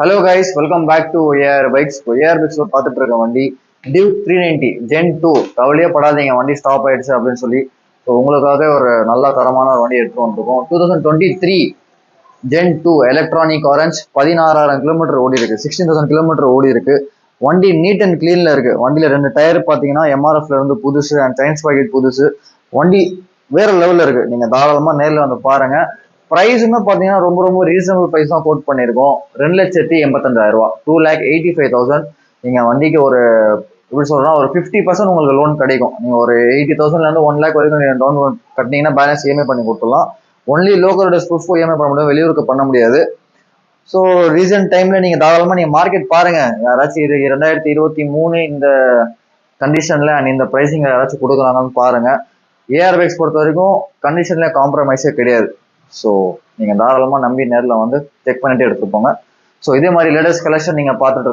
Hello guys, welcome back to AR bikes. AR bikes பார்த்துட்டு இருக்க வண்டி டியூக் 390 ஜென் 2. கவலையே படாதீங்க, வண்டி ஸ்டாப் ஆயிடுச்சு அப்படின்னு சொல்லி. ஸோ உங்களுக்காக ஒரு நல்ல தரமான ஒரு வண்டி எடுத்து வந்துருக்கோம். 2023 ஜென் 2 எலக்ட்ரானிக் ஆரஞ்ச். 16,000 கிலோமீட்டர் ஓடி இருக்கு, 16,000 கிலோமீட்டர் ஓடி இருக்கு. வண்டி நீட் அண்ட் கிளீன்ல இருக்கு. வண்டியில 2 டயர் பார்த்தீங்கன்னா எம்ஆர்எஃப்ல இருந்து புதுசு அண்ட் சயின்ஸ் பாக்கெட் புதுசு. வண்டி வேற லெவல்ல இருக்கு. நீங்க தாராளமா நேரில் வந்து பாருங்க. ப்ரைஸுமே பார்த்தீங்கன்னா ரொம்ப ரொம்ப ரீசனபிள் ப்ரைஸ் தான் கோட் பண்ணியிருக்கோம். 2,85,000 2,85,000. நீங்கள் வண்டிக்கு ஒரு எப்படி சொல்றா ஒரு 50% உங்களுக்கு லோன் கிடைக்கும். நீங்கள் ஒரு 80,000லேருந்து 1 lakh வரைக்கும் நீங்கள் டவுன் கட்டினீங்கன்னா பேலன்ஸ் இஎம்ஐ பண்ணி கொடுத்துடலாம். ஒன்லி லோக்கல் ப்ரூஃப் இஎம்ஐ பண்ண முடியாது, வெளியூருக்கு பண்ண முடியாது. ஸோ ரீசன்ட் டைம்ல நீங்கள் தாராளமாக நீங்கள் மார்க்கெட் பாருங்க. யாராச்சும் இது 2023 இந்த கண்டிஷன்ல அண்ட் இந்த ப்ரைஸிங் யாராச்சும் கொடுக்குறாங்கன்னு பாருங்க. ஏஆர் பைக்ஸ் பொறுத்த வரைக்கும் கண்டிஷன்ல காம்ப்ரமைஸே கிடையாது. ஸோ நீங்கள் தாராளமாக நம்பி நேரில் வந்து செக் பண்ணிட்டு எடுத்துப்போங்க. ஸோ இதே மாதிரி லேட்டஸ்ட் கலெக்ஷன் நீங்கள் பார்த்துட்டு